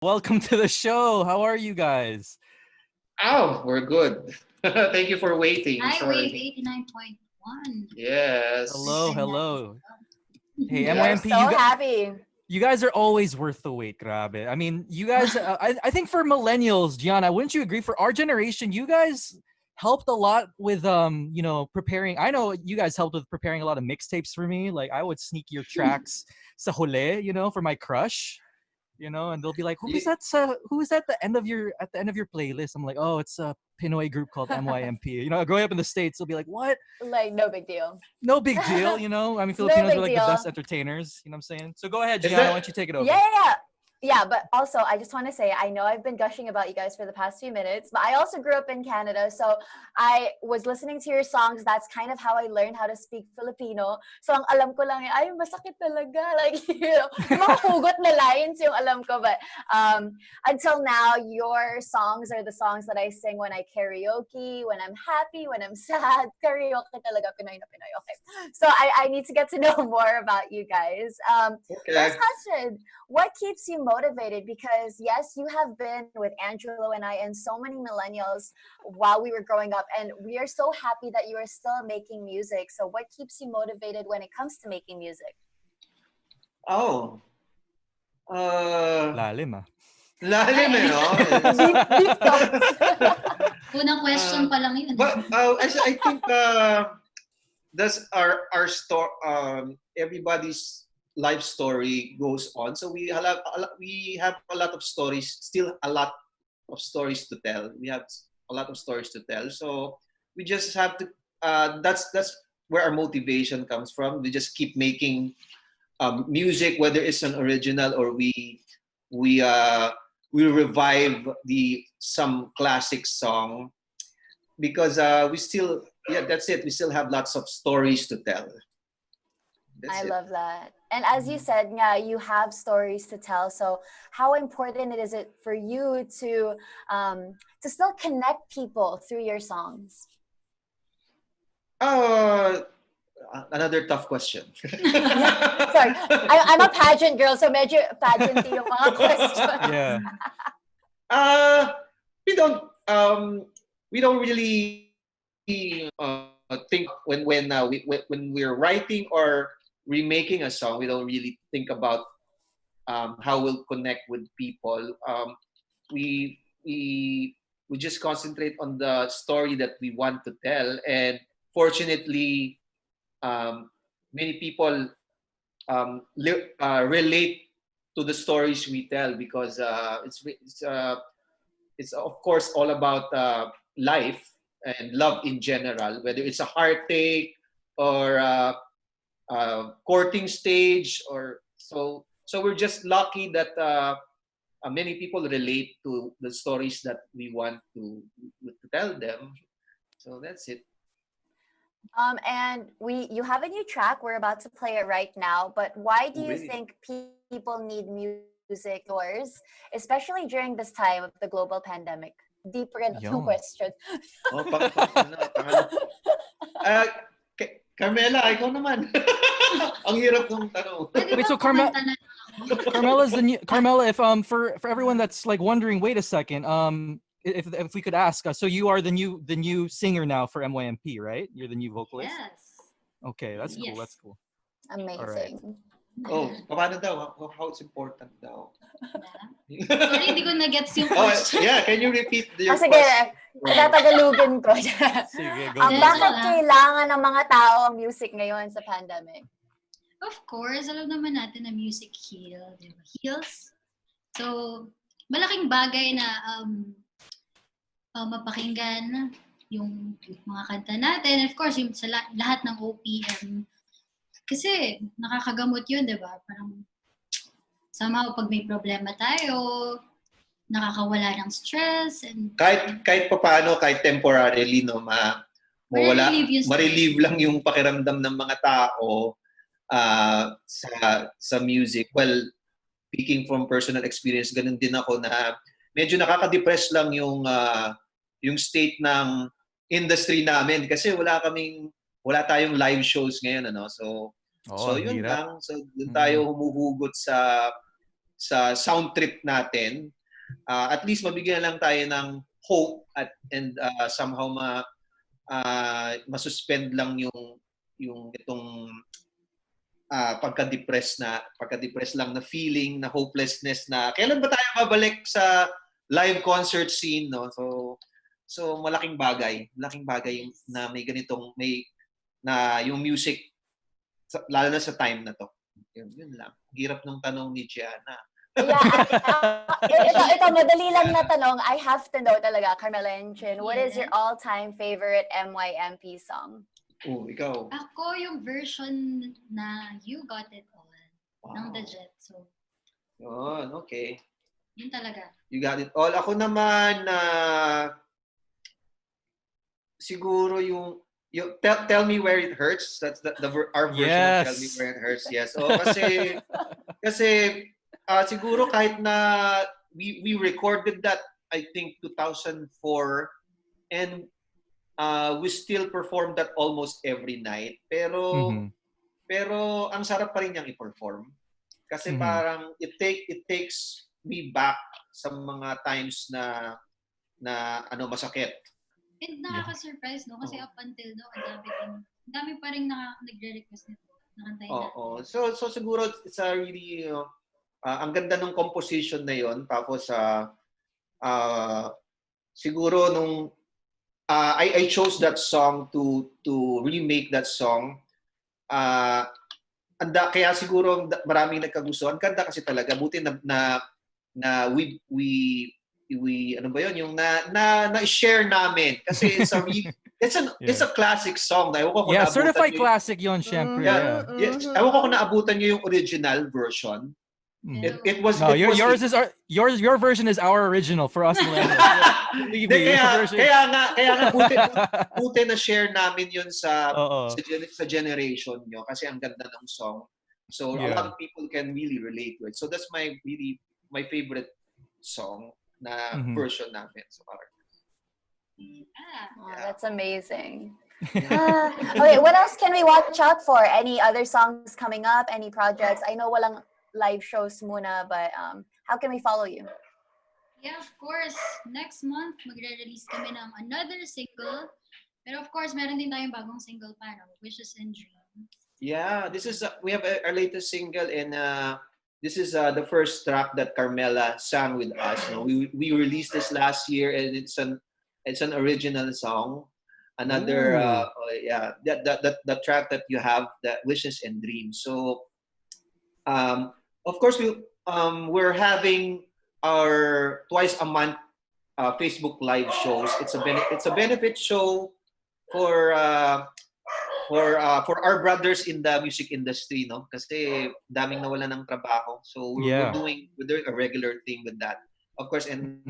Welcome to the show. How are you guys? Oh, we're good. Thank you for waiting. Hi, Wave Sorry. 89.1. Yes. Hello, hello. Hey, We are MYMP, so happy. you guys are always worth the wait, grabe. I mean, you guys, I think for millennials, Gianna, wouldn't you agree? For our generation, you guys helped a lot with, preparing. I know you guys helped with preparing a lot of mixtapes for me. Like, I would sneak your tracks sa huli, for my crush. And they'll be like, "Who is Ye- that? Who is that? At the end of your playlist?" I'm like, "Oh, it's a Pinoy group called MYMP." Growing up in the States, they'll be like, "What? Like, no big deal. No big deal." I mean, No Filipinos big are like the deal. best entertainers. You know what I'm saying? So go ahead, Is Gianna. that- Why don't you take it over? Yeah, but also I just want to say I know I've been gushing about you guys for the past few minutes, but I also grew up in Canada, so I was listening to your songs. That's kind of how I learned how to speak Filipino. So ang alam ko lang ay masakit talaga, like yung mga hugot na lines yung alam ko. But until now, your songs are the songs that I sing when I karaoke, when I'm happy, when I'm sad. Karaoke talaga Pinoy na Pinoy. Okay, so I need to get to know more about you guys. Okay. First question. What keeps you motivated? Because yes, you have been with Angelo and I and so many millennials while we were growing up, and we are so happy that you are still making music. So what keeps you motivated when it comes to making music? Oh. Lalim ah. Lalim eh, no? Deep thoughts. Unang question pa lang yun. But I think that's our story. Everybody's life story goes on. So we have a lot of stories. Still a lot of stories to tell. We have a lot of stories to tell. So we just have to. That's where our motivation comes from. We just keep making music, whether it's an original or we revive some classic song, because we still that's it. We still have lots of stories to tell. I love that. And as you said, yeah, you have stories to tell. So how important is it for you to still connect people through your songs? Another tough question. Sorry, I'm a pageant girl, so medyo pageant yung mga questions. Yeah. We don't really think when we're writing or remaking a song. We don't really think about how we'll connect with people. We just concentrate on the story that we want to tell, and fortunately, many people relate to the stories we tell, because it's of course all about life and love in general, whether it's a heartache or courting stage, or so we're just lucky that many people relate to the stories that we want to tell them. So that's it. And you have a new track. We're about to play it right now. But why do you Really? think people need music yours, especially during this time of the global pandemic? Deep rin yung Yun. question. Oh, Carmela, ikaw naman. Ang hirap ng tanong. Wait, so Kumanta na. Carmela's the new Carmela. If for everyone that's like wondering, wait a second. If we could ask, so you are the new singer now for MYMP, right? You're the new vocalist. Yes. Okay, that's cool. Yes. That's cool. Amazing. Oh, paano daw? How it's important daw? Sorry, hindi ko na-gets yung Oh, question. yeah. Can you repeat your Sige, question? tatagalugin ko. Sige, go. Yes. Bakit kailangan ng mga tao ang music ngayon sa pandemic? Of course, alam naman natin na music heals. So, malaking bagay na mapakinggan yung mga kanta natin. Of course, yung sa lahat ng OPM. Kasi nakakagamot yun, di ba? Parang somehow pag may problema tayo, nakakawala ng stress. And Kahit papaano, kahit temporarily, no, ma-relieve lang yung pakiramdam ng mga tao sa music. Well, speaking from personal experience, ganun din ako na medyo nakaka-depress lang yung state ng industry namin, kasi wala tayong live shows ngayon, ano. So yun lang. So doon tayo humuhugot sa sa sound trip natin. At least mabigyan lang tayo ng hope and somehow masuspend lang yung itong pagka-depress lang na feeling, na hopelessness, na kailan ba tayo babalik sa live concert scene, no? So malaking bagay na may ganitong na yung music lalo na sa time na to. Yun lang. Hirap ng tanong ni Gianna. Yeah, ito, madali lang na tanong. I have to know talaga, Carmela and Chin, what is your all-time favorite MYMP song? Ikaw. Ako yung version na You Got It All ng The Jet. So, okay. Yun talaga. You Got It All. Ako naman siguro yung Tell Me Where It Hurts. That's our version of Tell Me Where It Hurts. Yes. Kasi siguro kahit na we recorded that I think 2004 and we still perform that almost every night. Pero ang sarap pa rin niyang i-perform. Kasi parang it takes me back sa mga times na masakit. And nakaka-surprise, no? Kasi up until now, ang dami pa rin nagre-request nito. Nakantayin natin. So siguro it's a really ang ganda ng composition na yon. Tapos siguro nung I chose that song to remake that song. Kaya siguro maraming nagkagustuhan. Ganda kasi talaga. Buti na we ano ba yun? Yung na-share namin. Kasi it's a classic song. Certified classic yun, syempre. Yes. Ewan ko kung naabutan nyo yung original version. It was your version is our original for us millennials. Kaya nga buti na share namin yun sa generation nyo kasi ang ganda ng song. So a lot of people can really relate to it. So that's my favorite song na version namin. So parang that's amazing. Okay, what else can we watch out for? Any other songs coming up? Any projects? I know walang live shows muna, but how can we follow you? Yeah, of course. Next month, magre-release kami ng another single. Pero of course, meron din tayong bagong single pa, no? Wishes and Dreams. Yeah, this is we have our latest single, and this is the first track that Carmela sang with us. No? We released this last year, and it's an original song. Another the track that you have, that Wishes and Dreams. So of course we're having our twice a month Facebook live shows. It's a benefit show for our brothers in the music industry, no? Kasi daming nawalan ng trabaho. So we're doing a regular thing with that. Of course, and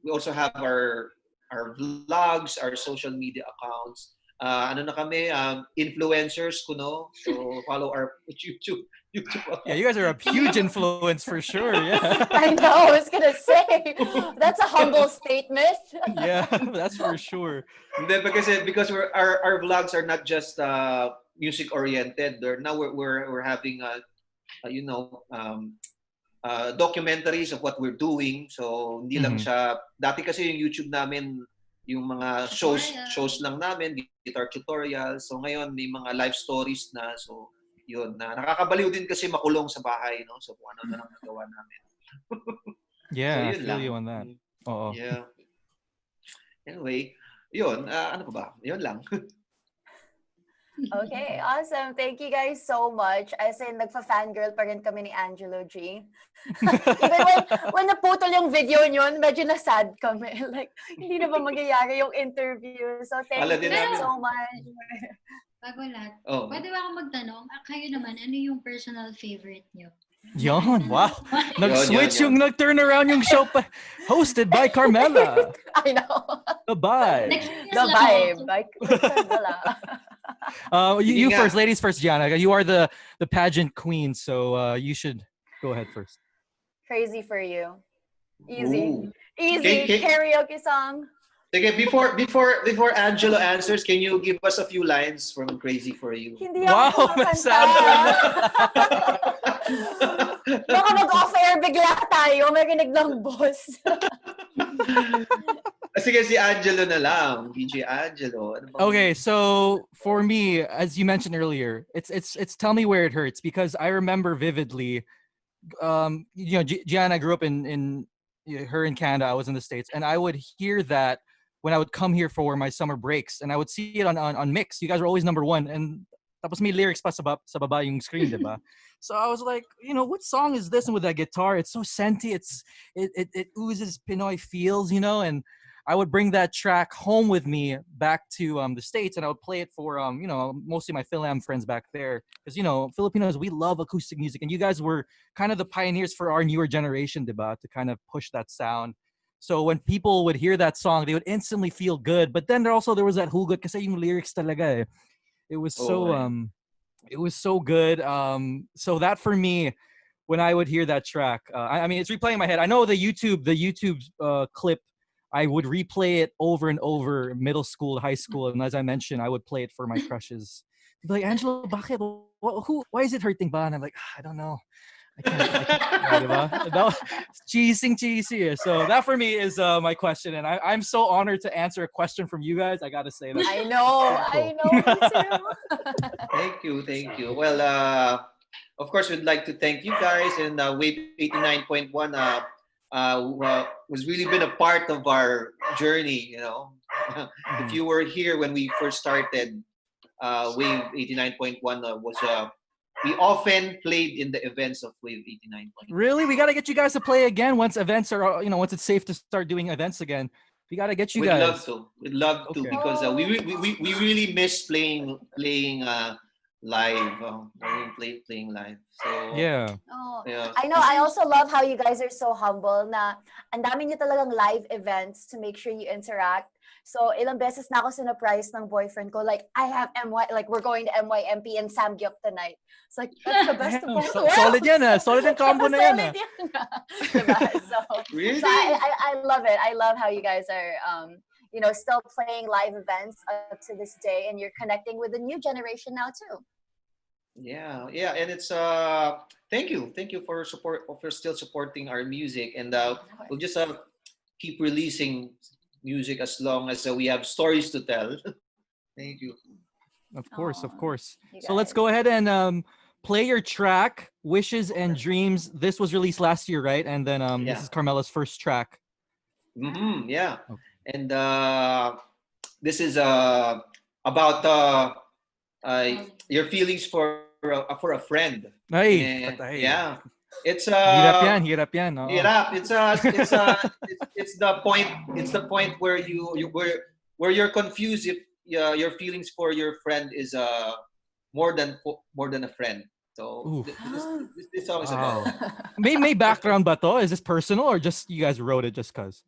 we also have our vlogs, our social media accounts. Ano na kami, influencers, kuno. So follow our YouTube. Yeah, you guys are a huge influence for sure. Yeah. I know. I was gonna say that's a humble statement. Yeah, that's for sure. Because our vlogs are not just music oriented. Now we're having documentaries of what we're doing. So hindi lang siya. Dati kasi yung YouTube namin, yung mga shows lang namin, guitar tutorials. So ngayon may mga live stories na. So yun, nakakabaliw din kasi makulong sa bahay, no? So kung ano na lang nagawa namin. Yeah, so, I feel you on that. Yeah. Anyway, yun, ano pa ba? Yun lang. Okay, awesome. Thank you guys so much. As in, nagfa-fangirl pa rin kami ni Angelo G. Even when naputol yung video nyon, medyo na-sad kami. Like, hindi na ba magyayari yung interview? So, thank you so much. Bago lahat, pwede ba akong magtanong? Kayo naman, ano yung personal favorite nyo? Yon, wow. Nag-switch yung nag-turn around yung show pa. Hosted by Carmela. I know. The vibe. The vibe. By Carmela. You first, ladies first, Gianna. You are the pageant queen, so you should go ahead first. Crazy for You. Easy. Ooh. Easy. Karaoke song. Okay, before Angelo answers, can you give us a few lines from Crazy for You? Hindi Wow, ako sample na. Baka mag-off-air bigla tayo. Marinig ng boss. Sige, si Angelo na lang. DJ Angelo. Ano bang- Okay, so for me, as you mentioned earlier, it's Tell Me Where It Hurts, because I remember vividly, Gianna grew up in her in Canada, I was in the States, and I would hear that when I would come here for my summer breaks, and I would see it on Mix. You guys were always number one, and tapos may lyrics pa sa baba yung screen, diba? So I was like, what song is this? And with that guitar, it's so scenty, it oozes Pinoy feels, and I would bring that track home with me back to the States, and I would play it for mostly my Phil-Am friends back there, because Filipinos, we love acoustic music, and you guys were kind of the pioneers for our newer generation, diba, to kind of push that sound. So when people would hear that song, they would instantly feel good. But then there was that hugot kasi yung lyrics talaga eh. It was so good. So that for me, when I would hear that track, I mean, it's replaying in my head. I know the YouTube clip, I would replay it over and over, middle school, high school, and as I mentioned, I would play it for my crushes. They'd be like, Angelo, bakit? Why is it hurting ba? And I'm like, I don't know. I can't. Cheesy. So that for me is my question, and I'm so honored to answer a question from you guys. I gotta say that. I know, me too. Thank you. Well, of course, we'd like to thank you guys, and Wave 89.1 was really been a part of our journey. If you were here when we first started, Wave 89.1 was we often played in the events of Wave 89. Really? We got to get you guys to play again once events are, once it's safe to start doing events again. We got to get you guys. We'd love to, because we really miss playing live. Playing live. So yeah. Oh, yeah. I know. I also love how you guys are so humble na ang dami niyo talagang live events to make sure you interact. So, ilang beses na ako sinurprise ng boyfriend ko. Like, I have like, we're going to MYMP and Samgyup tonight. It's like, that's the best of both worlds. Solid yan ah. Solid ang combo na yan ah. Diba? So, Really? so I love it. I love how you guys are, still playing live events up to this day, and you're connecting with the new generation now too. Yeah, and it's thank you for still supporting our music, and we'll just keep releasing music as long as we have stories to tell. Thank you. Of course. So guys. let's go ahead and play your track, Wishes and Dreams. This was released last year, right? And then this is Carmela's first track. Mm-hmm, yeah. Okay. And this is about your feelings for a friend. Ay, And, patay. yeah. It's Hirap yan. Oo. hirap. It's the point. It's the point where you're confused if your feelings for your friend is more than a friend. So this song is about. May background ba to? Is this personal or just you guys wrote it just cause?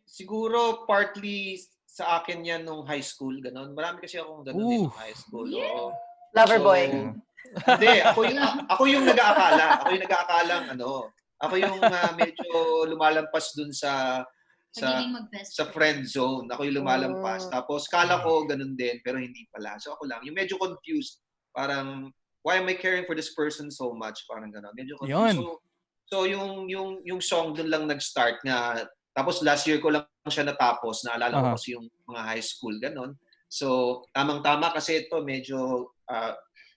Siguro partly sa akin yan nung high school, ganon. Marami kasi akong ganon din nung high school. Oo. Lover So, boy. Hindi, ako yung nag-aakala. Ako yung medyo lumalampas dun sa Pagiging mag-best sa friend zone. Ako yung lumalampas. Tapos kala ko ganun din, pero hindi pala. So ako lang, yung medyo confused. Parang, why am I caring for this person so much? Parang ganon. Medyo confused. So yung song dun lang nag-start nga. Tapos last year ko lang siya natapos. Naalala ko kasi yung mga high school, ganon. So, tamang-tama kasi ito medyo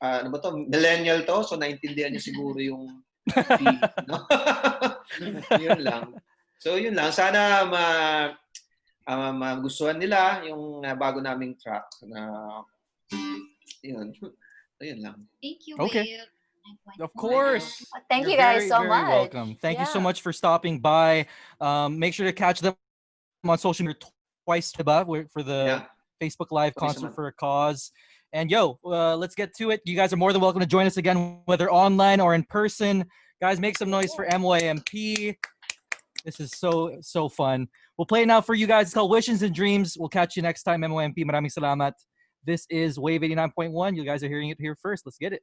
ano ba to? Millennial to, so naintindihan niyo siguro yung feeling, no? Yun lang. So yun lang, sana magustuhan nila yung bago naming track na yun. Ayun lang. Thank you, Okay. Wave. Of course. Thank you You're guys very, so very much. welcome. Thank you so Yeah. much for stopping by. Make sure to catch them on social media twice for the Facebook Live concert for a cause. And let's get to it. You guys are more than welcome to join us again, whether online or in person. Guys, make some noise for MYMP. This is so fun. We'll play it now for you guys. It's called Wishes and Dreams. We'll catch you next time, MYMP. Maraming salamat. This is Wave 89.1. You guys are hearing it here first. Let's get it.